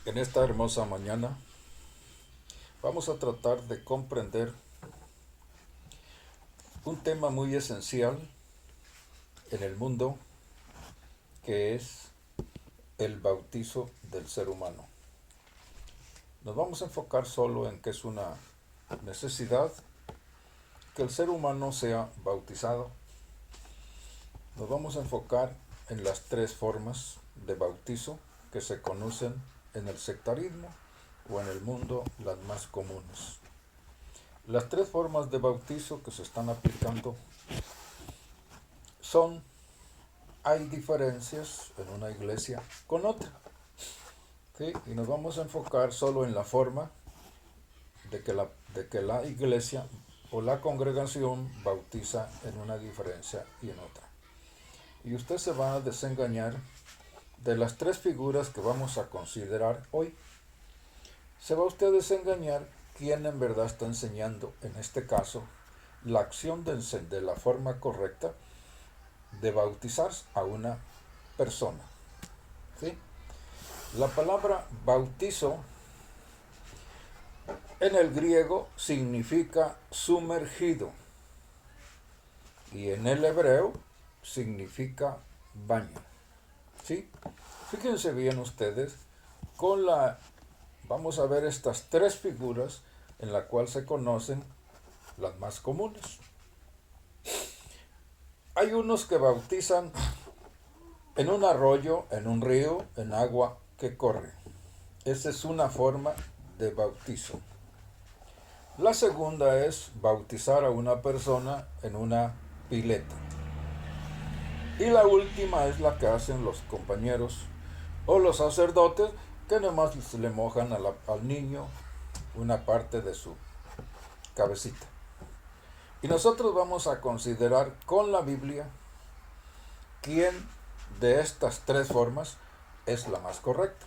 En esta hermosa mañana vamos a tratar de comprender un tema muy esencial en el mundo, que es el bautizo del ser humano. Nos vamos a enfocar solo en que es una necesidad que el ser humano sea bautizado. Nos vamos a enfocar en las tres formas de bautizo que se conocen en el sectarismo o en el mundo, las más comunes. Las tres formas de bautizo que se están aplicando son, hay diferencias en una iglesia con otra, ¿sí? Y nos vamos a enfocar solo en la forma de que la iglesia o la congregación bautiza en una diferencia y en otra. Y usted se va a desengañar de las tres figuras que vamos a considerar hoy. Se va usted a desengañar quién en verdad está enseñando, en este caso, la acción de la forma correcta de bautizar a una persona, ¿sí? La palabra bautizo en el griego significa sumergido y en el hebreo significa baño, ¿sí? Fíjense bien ustedes, vamos a ver estas tres figuras en las cuales se conocen las más comunes. Hay unos que bautizan en un arroyo, en un río, en agua que corre. Esa es una forma de bautizo. La segunda es bautizar a una persona en una pileta. Y la última es la que hacen los compañeros o los sacerdotes, que nomás le mojan al niño una parte de su cabecita. Y nosotros vamos a considerar con la Biblia quién de estas tres formas es la más correcta,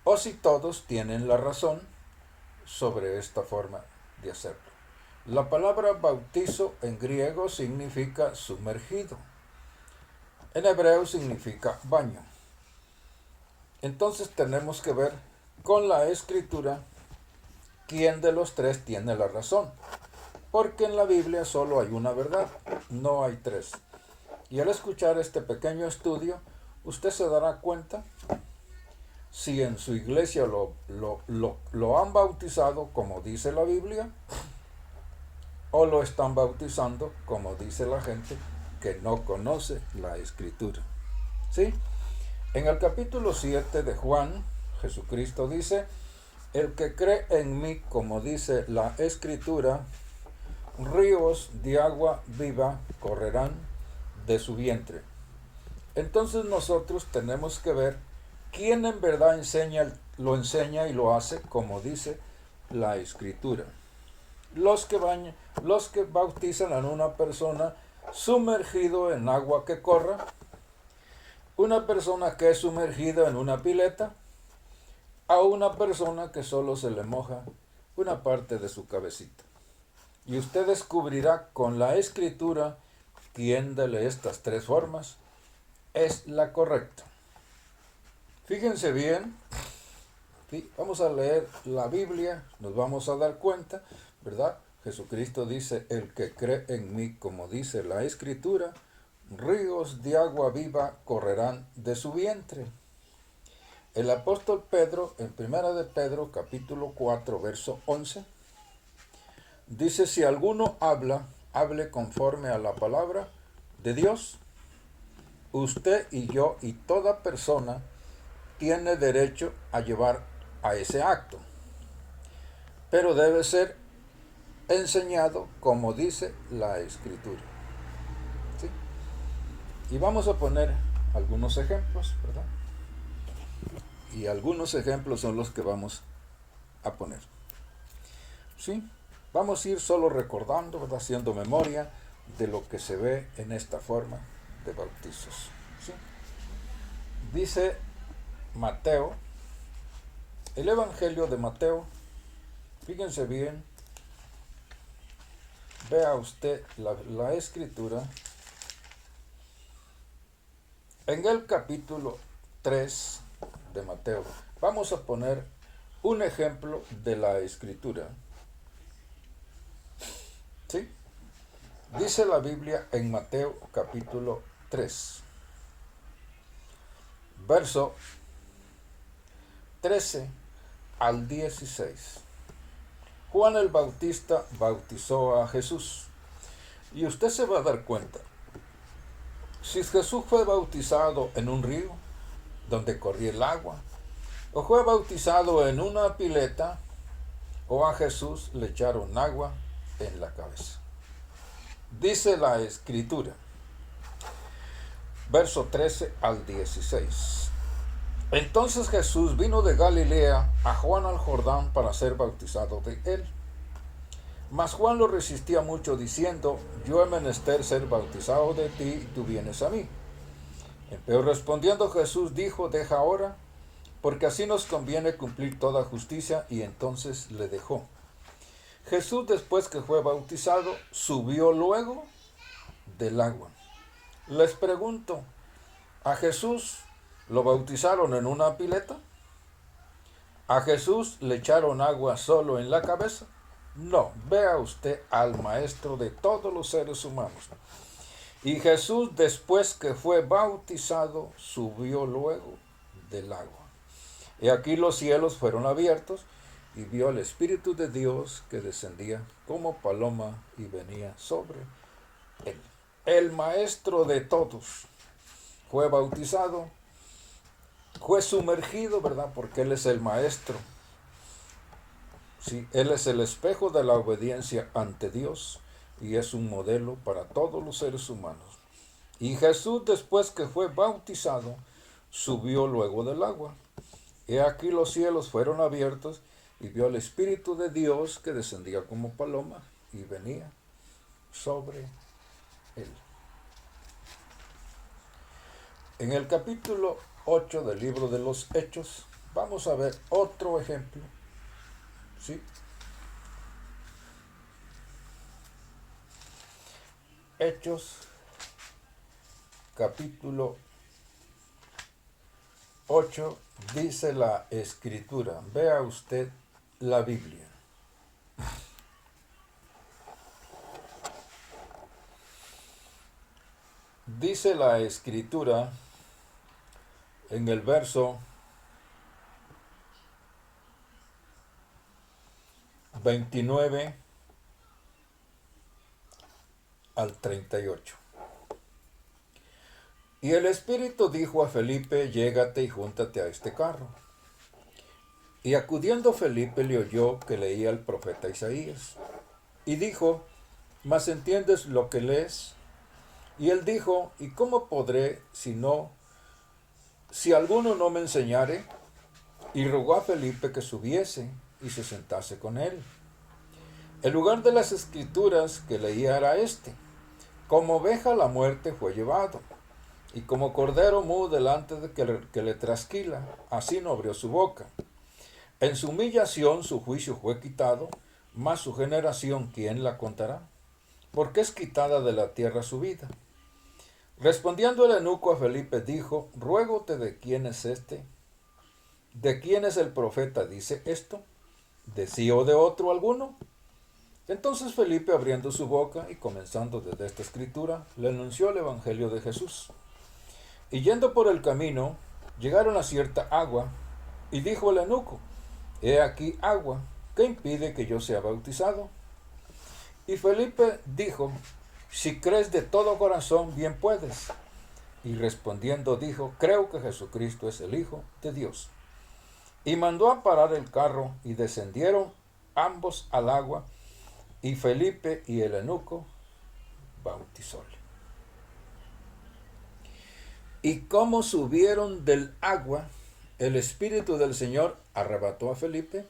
o si todos tienen la razón sobre esta forma de hacerlo. La palabra bautizo en griego significa sumergido, en hebreo significa baño. Entonces tenemos que ver con la escritura quién de los tres tiene la razón, porque en la Biblia solo hay una verdad, no hay tres. Y al escuchar este pequeño estudio, usted se dará cuenta si en su iglesia lo han bautizado como dice la Biblia, o lo están bautizando como dice la gente que no conoce la escritura, ¿sí? En el capítulo 7 de Juan, Jesucristo dice: el que cree en mí, como dice la escritura, ríos de agua viva correrán de su vientre. Entonces nosotros tenemos que ver quién en verdad lo enseña y lo hace como dice la escritura. Los que bautizan a una persona sumergido en agua que corra, una persona que es sumergida en una pileta, a una persona que solo se le moja una parte de su cabecita. Y usted descubrirá con la escritura quién de estas tres formas es la correcta. Fíjense bien, ¿sí? Vamos a leer la Biblia, nos vamos a dar cuenta, ¿verdad? Jesucristo dice: el que cree en mí, como dice la escritura, ríos de agua viva correrán de su vientre. El apóstol Pedro, en primera de Pedro, capítulo 4, verso 11, dice: si alguno habla, hable conforme a la palabra de Dios. Usted y yo y toda persona tiene derecho a llevar a ese acto, pero debe ser enseñado como dice la escritura, ¿sí? Y vamos a poner algunos ejemplos, ¿verdad? Y algunos ejemplos son los que vamos a poner, ¿sí? Vamos a ir solo recordando, ¿verdad? Haciendo memoria de lo que se ve en esta forma de bautizos, ¿sí? Dice Mateo, el Evangelio de Mateo, fíjense bien, vea usted la escritura, en el capítulo 3, de Mateo. Vamos a poner un ejemplo de la escritura. ¿Sí? Dice la Biblia en Mateo capítulo 3, verso 13 al 16. Juan el Bautista bautizó a Jesús. Y usted se va a dar cuenta, si Jesús fue bautizado en un río donde corría el agua, o fue bautizado en una pileta, o a Jesús le echaron agua en la cabeza. Dice la Escritura, verso 13 al 16. Entonces Jesús vino de Galilea a Juan al Jordán para ser bautizado de él. Mas Juan lo resistía mucho, diciendo, yo he menester ser bautizado de ti, y tú vienes a mí. Pero respondiendo Jesús dijo, deja ahora, porque así nos conviene cumplir toda justicia, y entonces le dejó. Jesús, después que fue bautizado, subió luego del agua. Les pregunto, ¿a Jesús lo bautizaron en una pileta? ¿A Jesús le echaron agua solo en la cabeza? No, vea usted al maestro de todos los seres humanos. Y Jesús, después que fue bautizado, subió luego del agua. Y aquí los cielos fueron abiertos, y vio al Espíritu de Dios que descendía como paloma y venía sobre él. El maestro de todos fue bautizado, fue sumergido, ¿verdad? Porque Él es el maestro. Sí, Él es el espejo de la obediencia ante Dios y es un modelo para todos los seres humanos. Y Jesús, después que fue bautizado, subió luego del agua. He aquí los cielos fueron abiertos y vio al Espíritu de Dios que descendía como paloma y venía sobre él. En el capítulo 8 del libro de los Hechos, vamos a ver otro ejemplo. ¿Sí? Hechos, capítulo 8, dice la Escritura. Vea usted la Biblia. Dice la Escritura en el verso 29 al 38. Y el Espíritu dijo a Felipe, llégate y júntate a este carro. Y acudiendo Felipe le oyó que leía el profeta Isaías. Y dijo, ¿mas entiendes lo que lees? Y él dijo, ¿y cómo podré si alguno no me enseñare? Y rogó a Felipe que subiese y se sentase con él. El lugar de las Escrituras que leía era este: como oveja a la muerte fue llevado, y como cordero mudo delante de que le trasquila, así no abrió su boca. En su humillación su juicio fue quitado, mas su generación, ¿quién la contará? Porque es quitada de la tierra su vida. Respondiendo el eunuco a Felipe, dijo, ruégote, ¿de quién es este? ¿De quién es el profeta? Dice esto, ¿de sí o de otro alguno? Entonces Felipe, abriendo su boca y comenzando desde esta escritura, le anunció el evangelio de Jesús. Y yendo por el camino, llegaron a cierta agua, y dijo el eunuco, he aquí agua, ¿qué impide que yo sea bautizado? Y Felipe dijo, si crees de todo corazón, bien puedes. Y respondiendo dijo, creo que Jesucristo es el Hijo de Dios. Y mandó a parar el carro, y descendieron ambos al agua, y Felipe y el eunuco bautizóle. Y como subieron del agua, el Espíritu del Señor arrebató a Felipe,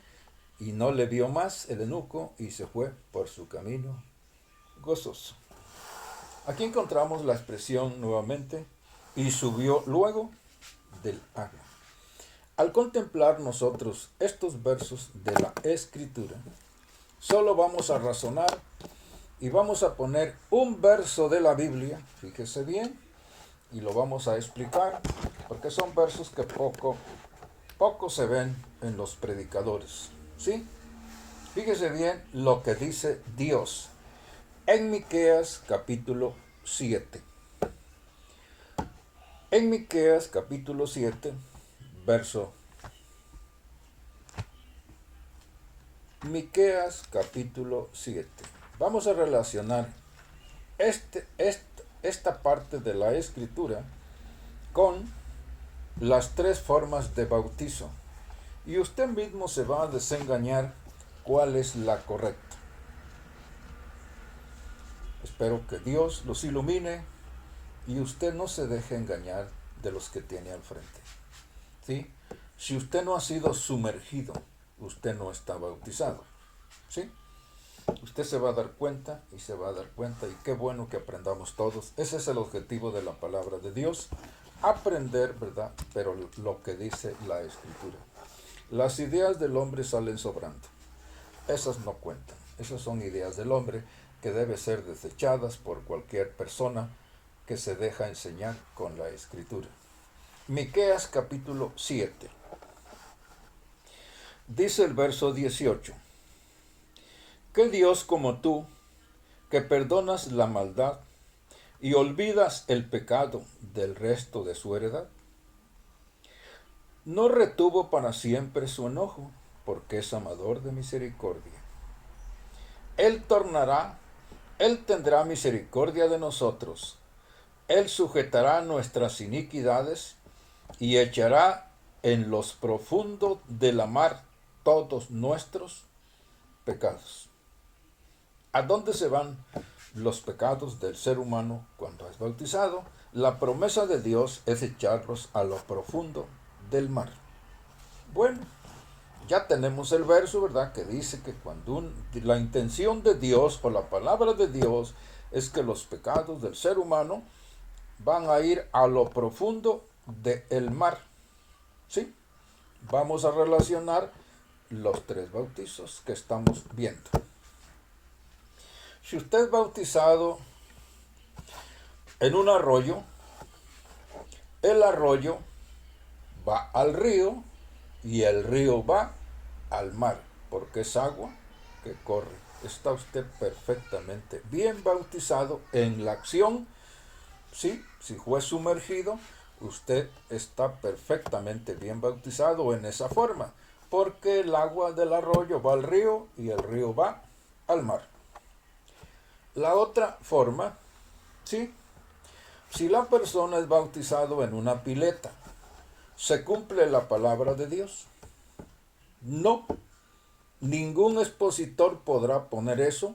y no le vio más el eunuco, y se fue por su camino gozoso. Aquí encontramos la expresión nuevamente, y subió luego del agua. Al contemplar nosotros estos versos de la Escritura, solo vamos a razonar y vamos a poner un verso de la Biblia, fíjese bien, y lo vamos a explicar, porque son versos que poco poco se ven en los predicadores. ¿Sí? Fíjese bien lo que dice Dios en Miqueas capítulo 7. En Miqueas capítulo 7, verso. Miqueas capítulo 7. Vamos a relacionar esta parte de la escritura con las tres formas de bautizo. Y usted mismo se va a desengañar cuál es la correcta. Espero que Dios los ilumine y usted no se deje engañar de los que tiene al frente. ¿Sí? Si usted no ha sido sumergido, usted no está bautizado. ¿Sí? Usted se va a dar cuenta y se va a dar cuenta, y qué bueno que aprendamos todos. Ese es el objetivo de la palabra de Dios, aprender, ¿verdad? Pero lo que dice la Escritura. Las ideas del hombre salen sobrando. Esas no cuentan. Esas son ideas del hombre que deben ser desechadas por cualquier persona que se deja enseñar con la Escritura. Miqueas capítulo 7. Dice el verso 18. ¿Qué Dios como tú, que perdonas la maldad y olvidas el pecado del resto de su heredad? No retuvo para siempre su enojo, porque es amador de misericordia. Él tendrá misericordia de nosotros. Él sujetará nuestras iniquidades y echará en los profundos de la mar todos nuestros pecados. ¿A dónde se van los pecados del ser humano cuando es bautizado? La promesa de Dios es echarlos a lo profundo del mar. Bueno, ya tenemos el verso, ¿verdad?, que dice que cuando la intención de Dios o la palabra de Dios es que los pecados del ser humano van a ir a lo profundo del mar. ¿Sí? Vamos a relacionar los tres bautizos que estamos viendo. Si usted es bautizado en un arroyo, el arroyo va al río y el río va al mar, porque es agua que corre. Está usted perfectamente bien bautizado en la acción. ¿Sí? Si fue sumergido, usted está perfectamente bien bautizado en esa forma, porque el agua del arroyo va al río y el río va al mar. La otra forma, ¿sí? Si la persona es bautizado en una pileta, ¿se cumple la palabra de Dios? No. Ningún expositor podrá poner eso,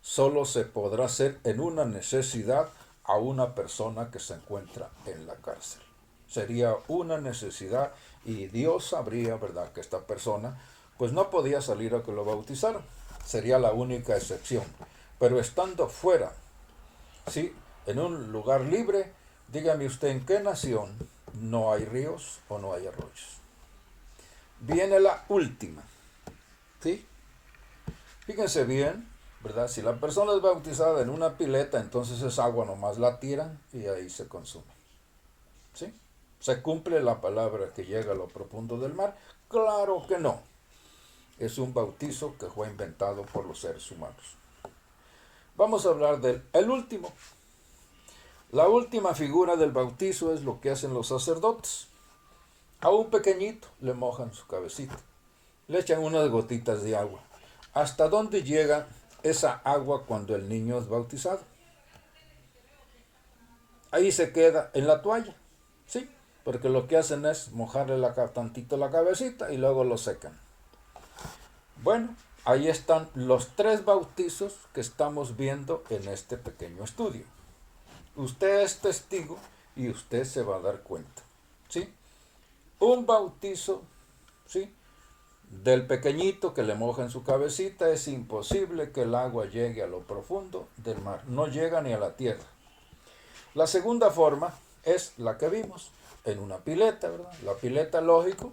solo se podrá hacer en una necesidad a una persona que se encuentra en la cárcel. Sería una necesidad y Dios sabría, ¿verdad?, que esta persona pues no podía salir a que lo bautizaran. Sería la única excepción. Pero estando fuera, ¿sí?, en un lugar libre, dígame usted en qué nación no hay ríos o no hay arroyos. Viene la última, ¿sí? Fíjense bien, ¿verdad? Si la persona es bautizada en una pileta, entonces esa agua nomás la tiran y ahí se consume. ¿Sí? ¿Se cumple la palabra que llega a lo profundo del mar? Claro que no. Es un bautizo que fue inventado por los seres humanos. Vamos a hablar del último. La última figura del bautizo es lo que hacen los sacerdotes. A un pequeñito le mojan su cabecita, le echan unas gotitas de agua. ¿Hasta dónde llega esa agua cuando el niño es bautizado? Ahí se queda en la toalla, ¿sí? Porque lo que hacen es mojarle tantito la cabecita y luego lo secan. Bueno, ahí están los tres bautizos que estamos viendo en este pequeño estudio. Usted es testigo y usted se va a dar cuenta, ¿sí? Un bautizo, ¿sí?, del pequeñito que le moja en su cabecita, es imposible que el agua llegue a lo profundo del mar. No llega ni a la tierra. La segunda forma es la que vimos en una pileta, ¿verdad? La pileta, lógico,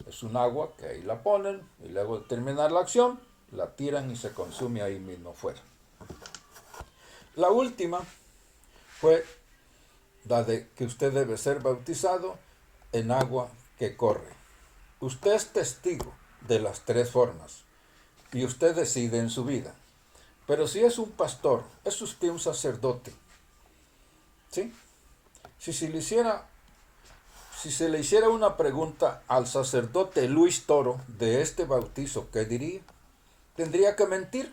es un agua que ahí la ponen y luego de terminar la acción, la tiran y se consume ahí mismo fuera. La última fue la de que usted debe ser bautizado en agua que corre. Usted es testigo de las tres formas y usted decide en su vida. Pero si es un pastor, es usted un sacerdote. ¿Sí? Si se le hiciera una pregunta al sacerdote Luis Toro de este bautizo, ¿qué diría? Tendría que mentir,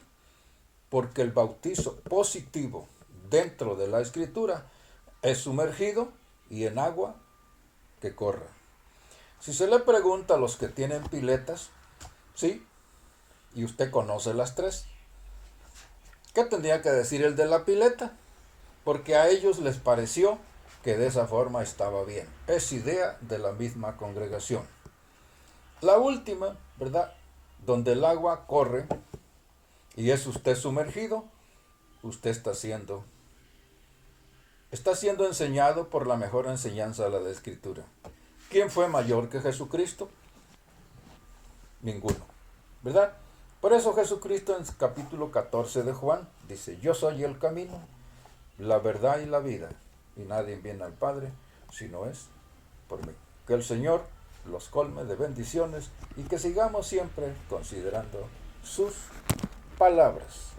porque el bautizo positivo dentro de la Escritura es sumergido y en agua que corra. Si se le pregunta a los que tienen piletas, sí, y usted conoce las tres, ¿qué tendría que decir el de la pileta? Porque a ellos les pareció que de esa forma estaba bien. Es idea de la misma congregación. La última, ¿verdad? Donde el agua corre y es usted sumergido, usted está siendo enseñado por la mejor enseñanza de la Escritura. ¿Quién fue mayor que Jesucristo? Ninguno, ¿verdad? Por eso Jesucristo en el capítulo 14 de Juan dice, yo soy el camino, la verdad y la vida, y nadie viene al Padre si no es por mí. Que el Señor los colme de bendiciones y que sigamos siempre considerando sus palabras.